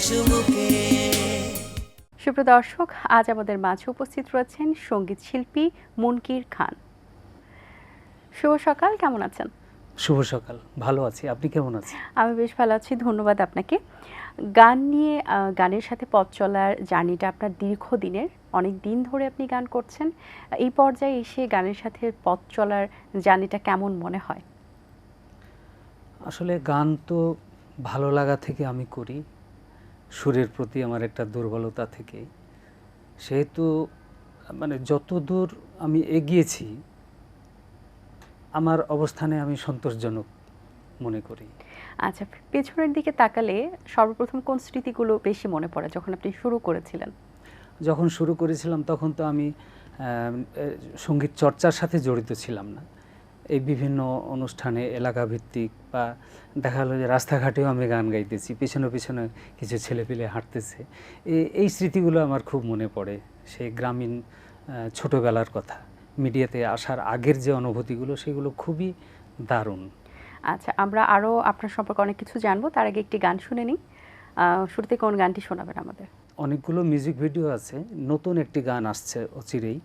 চুমুকে। সুপ্রিয় দর্শক, আজ আমাদের মাঝে উপস্থিত রয়েছেন সঙ্গীত শিল্পী মুনকির খান। শুভ সকাল, কেমন আছেন? শুভ সকাল, ভালো আছি। আপনি কেমন আছেন? আমি বেশ ভালো আছি, ধন্যবাদ আপনাকে। গান নিয়ে গানের সাথে পথ চলার জার্নিটা আপনার দীর্ঘদিনের, অনেক দিন ধরে আপনি গান করছেন। এই পর্যায়ে এসে গানের সাথে পথ চলার জার্নিটা কেমন মনে হয়? আসলে গান তো ভালো লাগা থেকে আমি করি, সুরের প্রতি আমার একটা দুর্বলতা থেকে। সেহেতু মানে যত দূর আমি এগিয়েছি আমার অবস্থানে আমি সন্তোষজনক মনে করি। আচ্ছা, পেছনের দিকে তাকালে সর্বপ্রথম কোন স্মৃতিগুলো বেশি মনে পড়ে যখন আপনি শুরু করেছিলেন? যখন শুরু করেছিলাম তখন তো আমি সঙ্গীত চর্চার সাথে জড়িত ছিলাম না। এই বিভিন্ন অনুষ্ঠানে এলাকাভিত্তিক বা দেখা গেলো যে রাস্তাঘাটেও আমি গান গাইতেছি, পিছনে পিছনে কিছু ছেলেপিলে হাঁটতেছে। এই স্মৃতিগুলো আমার খুব মনে পড়ে, সেই গ্রামীণ ছোটোবেলার কথা। মিডিয়াতে আসার আগের যে অনুভূতিগুলো সেগুলো খুবই দারুণ। আচ্ছা, আমরা আরও আপনার সম্পর্কে অনেক কিছু জানবো, তার আগে একটি গান শুনে নিই। শুরুতে কোন গানটি শোনাবেন আমাদের? অনেকগুলো মিউজিক ভিডিও আছে, নতুন একটি গান আসছে অচিরেই,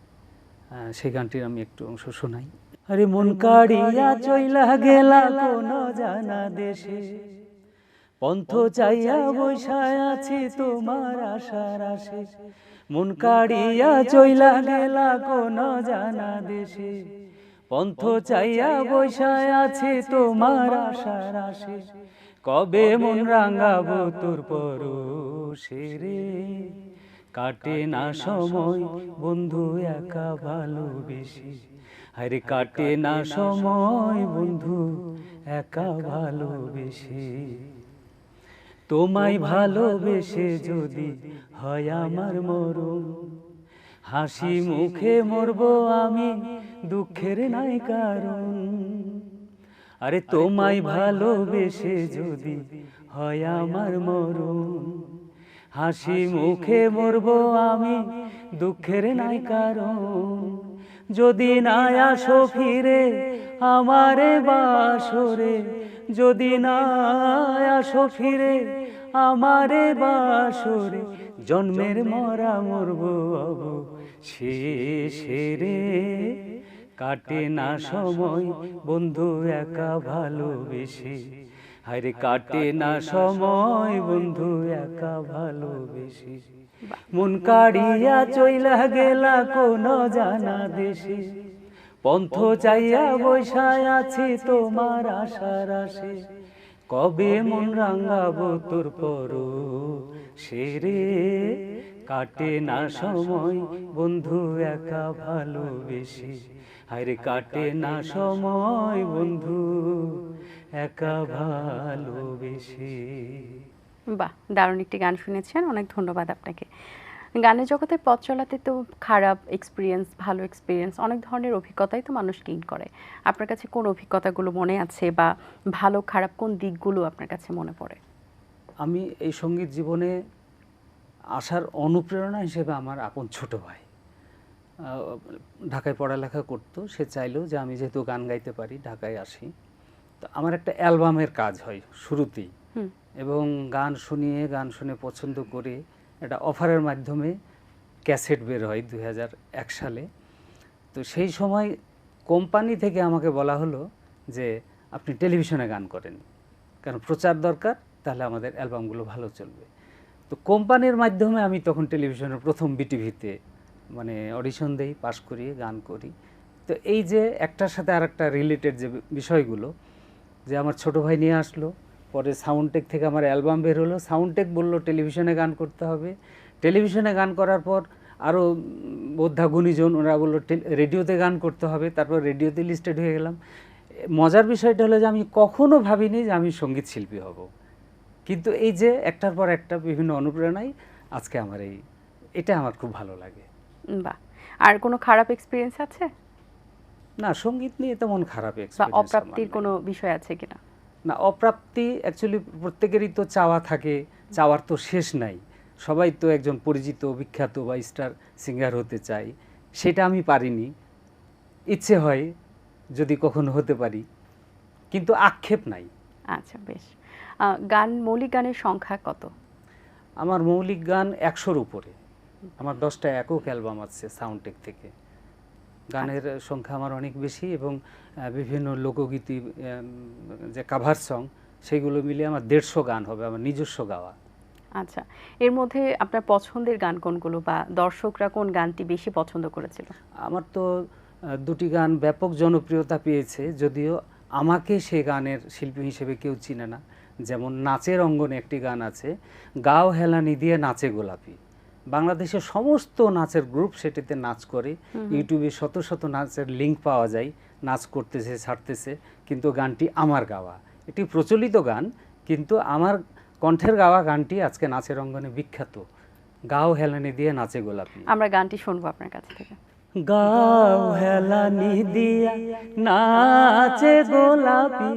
সেই গানটির আমি একটু অংশ শোনাই। আরে মন কাড়িয়া চইলা গেলা কোন জানা দেশে, পন্থ চাইয়া বৈশায় আছি তোমার আশার আশে। মন কাড়িয়া চইলা গেলা কোন জানা দেশে, পন্থ চাইয়া বৈশায় আছি তোমার আশার আশে। কবে মন রাঙাবো তোর পরশে রে, কাটে না সময় বন্ধু একা ভালোবেসে। আরে কাটে না সময় বন্ধু একা ভালোবেসে। তোমায় ভালোবেসে যদি হয় আমার মরণ, হাসি মুখে মরবো আমি, দুঃখের নাই কারণ। আরে তোমায় ভালোবেসে যদি হয় আমার মরণ, হাসি মুখে মরবো আমি, দুঃখের নাই কারণ। যদি না আসো ফিরে আমারে বাসরে, যদি না আসো ফিরে আমারে বাসরে, জন্মের মরা মরবো শেষে রে। কাটে না সময় বন্ধু একা ভালোবেসে, আরে কাটে না সময় বন্ধু একা ভালোবেসে। মন কাড়িয়া চইলা গেলা কোন জানা দেশে, পন্থ চাইয়া বৈশায় আছি তোমার আশার আশে। কবে মন রাঙাবো তোর পরশে রে, কাটে না সময় বন্ধু একা ভালোবেসে। আরে কাটে না সময় বন্ধু একা ভালোবেসে। বাহ, দারুণ একটি গান শুনেছেন, অনেক ধন্যবাদ আপনাকে। গানের জগতে পথ চলাতে তো খারাপ এক্সপিরিয়েন্স, ভালো এক্সপিরিয়েন্স, অনেক ধরনের অভিজ্ঞতাই তো মানুষ গেইন করে। আপনার কাছে কোন অভিজ্ঞতাগুলো মনে আছে, বা ভালো খারাপ কোন দিকগুলো আপনার কাছে মনে পড়ে? আমি এই সঙ্গীত জীবনে আসার অনুপ্রেরণা হিসেবে আমার আপন ছোট ভাই ঢাকায় পড়ালেখা করতো। সে চাইলো যে আমি যেহেতু গান গাইতে পারি ঢাকায় আসি, তো আমার একটা অ্যালবামের কাজ হয় শুরুতেই, এবং গান শুনে পছন্দ করে একটা অফারের মাধ্যমে ক্যাসেট বের হয় 2001 সালে। তো সেই সময় কোম্পানি থেকে আমাকে বলা হলো যে আপনি টেলিভিশনে গান করেন, কারণ প্রচার দরকার, তাহলে আমাদের অ্যালবামগুলো ভালো চলবে। তো কোম্পানির মাধ্যমে আমি তখন টেলিভিশনের প্রথম বিটিভিতে মানে অডিশন দেই, পাশ করি, গান করি। তো এই যে একটার সাথে আর একটা রিলেটেড যে বিষয়গুলো, যে আমার ছোটো ভাই নিয়ে আসলো, পরে সাউন্ডটেক থেকে আমার অ্যালবাম বের হলো, সাউন্ডটেক বললো টেলিভিশনে গান করতে হবে। টেলিভিশনে গান করার পর আরও বোদ্ধা গুণীজন ওরা বললো রেডিওতে গান করতে হবে, তারপর রেডিওতে লিস্টেড হয়ে গেলাম। মজার বিষয়টা হলো যে আমি কখনো ভাবিনি যে আমি সঙ্গীত শিল্পী হব, কিন্তু এই যে একটার পর একটা বিভিন্ন অনুপ্রেরণায় আজকে আমার এটা আমার খুব ভালো লাগে। বাহ, আর কোনো খারাপ এক্সপিরিয়েন্স আছে? না, সঙ্গীত নিয়ে তেমন খারাপ বা এক্সপেরিয়েন্স অপ্রাপ্তির কোনো বিষয় আছে কিনা? না, অপ্রাপ্তি অ্যাকচুয়ালি প্রত্যেকেরই তো চাওয়া থাকে, চাওয়ার তো শেষ নাই। সবাই তো একজন পরিচিত, বিখ্যাত বা স্টার সিঙ্গার হতে চায়, সেটা আমি পারিনি। ইচ্ছে হয় যদি কখনো হতে পারি, কিন্তু আক্ষেপ নাই। আচ্ছা, বেশ। গান, মৌলিক গানের সংখ্যা কত? আমার মৌলিক গান 100-র উপরে। আমার 10টা একক অ্যালবাম আছে সাউন্ডটেক থেকে। গানের সংখ্যা আমার অনেক বেশি এবং বিভিন্ন লোকগীতি যে কাভার সং সেগুলো মিলিয়ে আমার 150 গান হবে আমার নিজস্ব গাওয়া। আচ্ছা, এর মধ্যে আপনার পছন্দের গান কোনগুলো বা দর্শকরা কোন গানটি বেশি পছন্দ করেছিল? আমার তো দুটি গান ব্যাপক জনপ্রিয়তা পেয়েছে, যদিও আমাকে সে গানের শিল্পী হিসেবে কেউ চিনে না। যেমন নাচের অঙ্গনে একটি গান আছে, গাও হেলানি দিয়ে নাচে গোলাপি। বাংলাদেশের সমস্ত নাচের গ্রুপ সেটিতে নাচ করে, ইউটিউবে শত শত নাচের লিঙ্ক পাওয়া যায়, নাচ করতেছে ছাড়তেছে, কিন্তু গানটি আমার গাওয়া। এটি প্রচলিত গান, কিন্তু আমার কণ্ঠের গাওয়া গানটি আজকে নাচের অঙ্গনে বিখ্যাত, গাও হেলানি দিয়ে নাচে গোলাপি। আমরা গানটি শুনবো আপনার কাছ থেকে। গাও হেলানি দিয়া নাচে গোলাপি,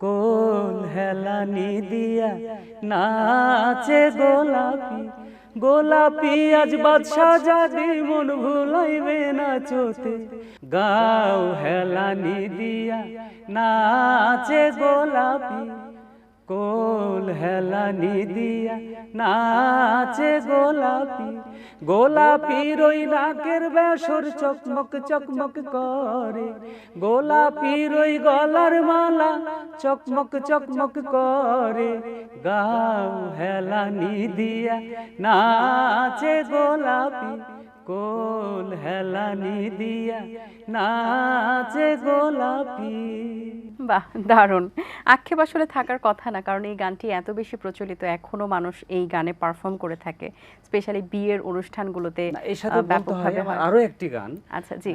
কোল হেলানি দিয়া নাচে গোলাপি, গোলাপি আজ বাদশা জাদি মন ভুলাইবে নাচতে, গাও হেলানি দিয়া নাচে গোলাপি, কোল হেলানি দিয়া নাচে গোলাপি, গোলাপি রই নাকের বেসর চকমক চকমক করে, গোলাপি রই গলার মালা চকমক চকমক করে, গাও হেলানি দিয়া নাচে গোলাপি, কোল হেলানি দিয়া নাচে গোলাপি। বাহ, দারুণ। আক্ষেপ আসলে থাকার কথা না, কারণ এই গানটি এত বেশি প্রচলিত, এখনো মানুষ এই গানে পারফর্ম করে থাকে, স্পেশালি বিয়ের অনুষ্ঠানগুলোতে এর সাথে ব্যাপকভাবে হয়। আরো একটি গান, আচ্ছা জি,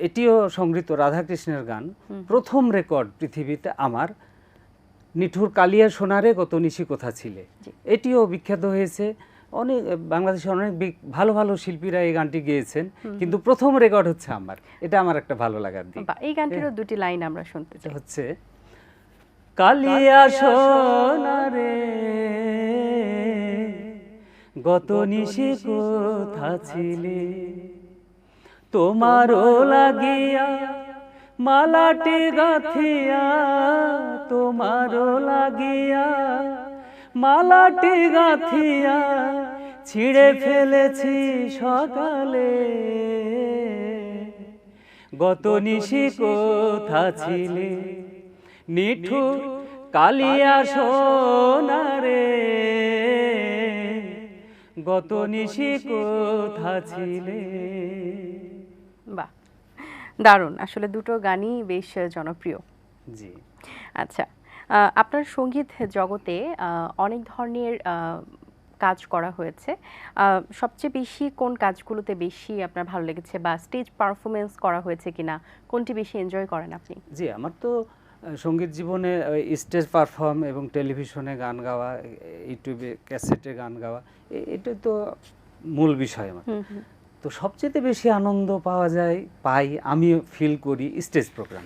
এটিও সংগীত রাধাকৃষ্ণের গান, প্রথম রেকর্ড পৃথিবীতে আমার, নিঠুর কালিয়া সোনারে কত নিশি কোথা ছিলে। এটিও বিখ্যাত হয়েছে, অনেক বাংলাদেশের অনেক ভালো ভালো শিল্পীরা এই গানটি গেয়েছেন, কিন্তু প্রথম রেকর্ড হচ্ছে আমার। এটা আমার একটা ভালো লাগার দিক। এই গানটিরও দুটি লাইন আমরা শুনতে চাই। হচ্ছে, কালিয়া সোনারে গত নিশি কোথা ছিলে, তোমারও লাগিয়া মালাটি গাথিয়া, তোমারও লাগিয়া মালাটি গাথিয়া, ছিঁড়ে ফেলেছি সকালে, গত নিশি কোথা ছিলে, নিঠুর কালিয়া সোনারে গত নিশি কোথা ছিলে। বাহ, দারুণ। আসলে দুটো গানই বেশ জনপ্রিয়। জি, আচ্ছা, আপনার সঙ্গীত জগতে অনেক ধরনের কাজ করা হয়েছে, সবচেয়ে বেশি কোন কাজগুলোতে বেশি আপনার ভালো লেগেছে, বা স্টেজ পারফরমেন্স করা হয়েছে কিনা, কোনটি বেশি এনজয় করেন আপনি? জি, আমার তো সঙ্গীত জীবনে স্টেজ পারফর্ম এবং টেলিভিশনে গান গাওয়া, ইউটিউবে ক্যাসেটে গান গাওয়া, এটা তো মূল বিষয় আমার। তো সবচেয়ে বেশি আনন্দ পাই আমি ফিল করি স্টেজ প্রোগ্রাম।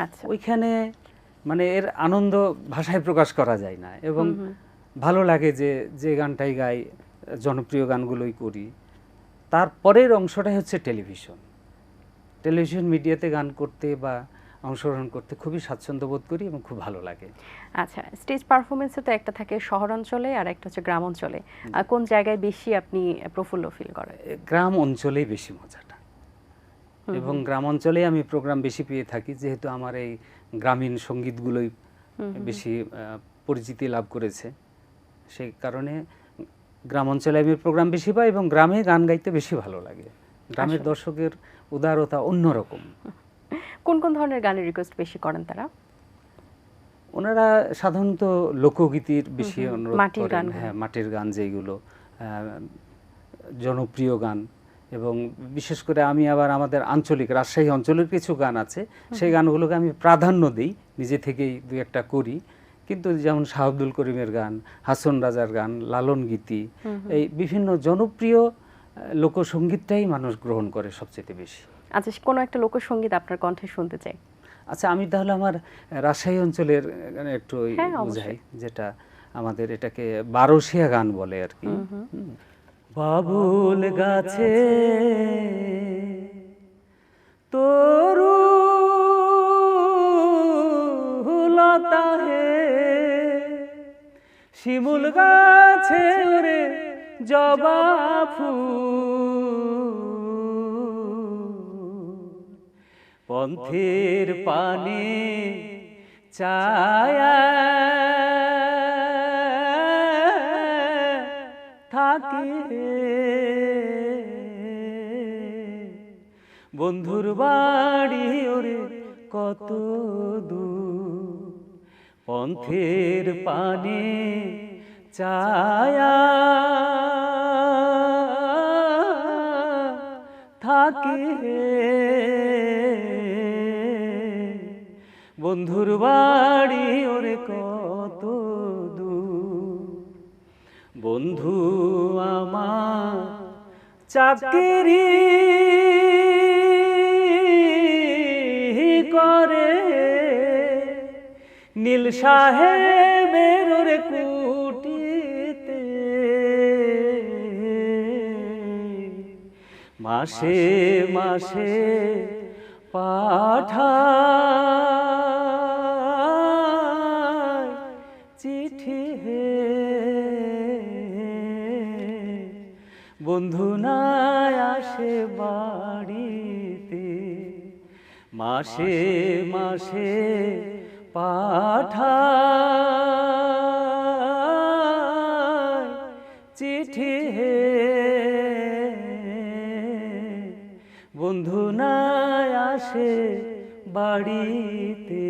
আচ্ছা, ওইখানে মানে এর আনন্দ ভাষায় প্রকাশ করা যায় না, এবং ভালো লাগে যে গানটাই গাই, জনপ্রিয় গানগুলোই করি। তারপরের অংশটাই হচ্ছে টেলিভিশন মিডিয়াতে গান করতে বা অংশগ্রহণ করতে খুবই স্বাচ্ছন্দ্য বোধ করি এবং খুব ভালো লাগে। আচ্ছা, স্টেজ পারফরমেন্সে তো একটা থাকে শহরাঞ্চলে আর একটা হচ্ছে গ্রাম অঞ্চলে, কোন জায়গায় বেশি আপনি প্রফুল্ল ফিল করেন? গ্রাম অঞ্চলেই বেশি মজাটা, এবং গ্রাম অঞ্চলেই আমি প্রোগ্রাম বেশি পেয়ে থাকি, যেহেতু আমার এই গ্রামীণ সঙ্গীতগুলোই বেশি পরিচিতি লাভ করেছে, সেই কারণে গ্রাম অঞ্চলে আমি প্রোগ্রাম বেশি পাই এবং গ্রামে গান গাইতে বেশি ভালো লাগে। গ্রামের দর্শকের উদারতা অন্যরকম। কোন কোন ধরনের গানের রিকোয়েস্ট বেশি করেন তারা? ওনারা সাধারণত লোকগীতির বেশি অনুরোধ মাটির করেন, হ্যাঁ, মাটির গান যেগুলো জনপ্রিয় গান, এবং বিশেষ করে আমি আবার আমাদের আঞ্চলিক রাজশাহী অঞ্চলের কিছু গান আছে, সেই গানগুলোকে আমি প্রাধান্য দিই, নিজে থেকেই দু একটা করি। কিন্তু যেমন শাহ আব্দুল করিমের গান, হাসন রাজার গান, লালন গীতি, এই বিভিন্ন জনপ্রিয় লোকসঙ্গীতটাই মানুষ গ্রহণ করে সবচেয়ে বেশি। আচ্ছা, কোনো একটা লোকসঙ্গীত আপনার কণ্ঠে শুনতে চাই। আচ্ছা, আমি তাহলে আমার রাজশাহী অঞ্চলের একটু বুঝাই, যেটা আমাদের এটাকে বারোশিয়া গান বলে আর কি। বাবুল গাছে তরু লতা হে, শিমুল গাছে রে জবা ফুল পন্থের পানে ছায়া থাকে বন্ধুর বাড়ি ওরে কত দূর পন্থের পানে ছায়া থাকে বন্ধুর বাড়ি ওরে কত দূর বন্ধু আমার চাকরি করে নীল সাহেবের ওরে কুটিতে মাসে মাসে পাঠায় চিঠি হে বন্ধু নাই আসে বাড়িতে মাসে মাসে পাঠায় চিঠি হে বন্ধু নাই আসে বাড়িতে।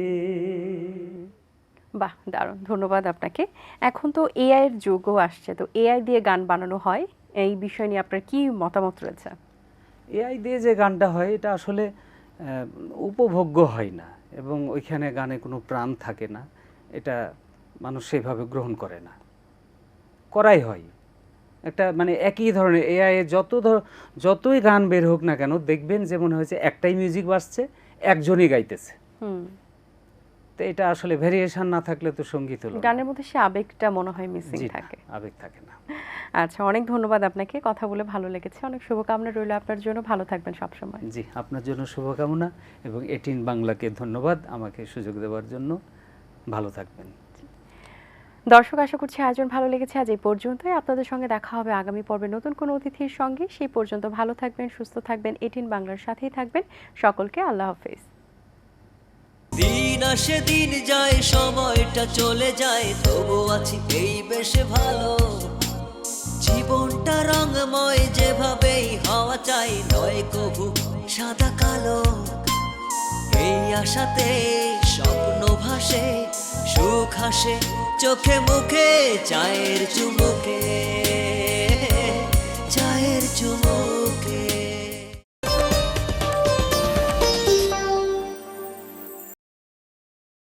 বাহ, দারুণ, ধন্যবাদ আপনাকে। এখন তো এআই এর যুগও আসছে, তো এআই দিয়ে গান বানানো হয়, এই বিষয় নিয়ে আপনার কি মতামত রয়েছে? এআই দিয়ে যে গানটা হয় এটা আসলে উপভোগ্য হয় না এবং ওইখানে গানে কোনো প্রাণ থাকে না, এটা মানুষ সেভাবে গ্রহণ করে না, করাই হয় একটা মানে একই ধরনের এআই যতই গান বের হোক না কেন দেখবেন যে মনে হয়েছে একটাই মিউজিক বাজছে, একজনই গাইতেছে। তো এটা আসলে ভেরিয়েশন না থাকলে তো সঙ্গীত হলো না। গানের মধ্যে সে আবেগটা মনে হয় মিসিং থাকে। আবেগ থাকে না। আচ্ছা, অনেক ধন্যবাদ আপনাকে, কথা বলে ভালো লেগেছে। অনেক শুভকামনা রইল আপনার জন্য, ভালো থাকবেন সবসময়। জি, আপনার জন্য শুভকামনা এবং 18 বাংলাকে ধন্যবাদ আমাকে সুযোগ দেওয়ার জন্য। ভালো থাকবেন। দর্শক, আশা করছি আয়োজন ভালো লেগেছে। আজ এই পর্যন্তই। আপনাদের সঙ্গে দেখা হবে আগামী পর্বে নতুন কোনো অতিথির সঙ্গে। সেই পর্যন্ত ভালো থাকবেন, সুস্থ থাকবেন, 18 বাংলার সাথেই থাকবেন। সকলকে আল্লাহ হাফেজ। দিন আসে দিন যায়, সময়টা চলে যায়, তবু আছি এই বেশ ভালো। জীবনটা রঙময়, যেভাবেই হওয়া চাই, নয় কভু সাদা কালো। এই আশাতে স্বপ্ন ভাসে, সুখ হাসে চোখে মুখে, চায়ের চুমুকে।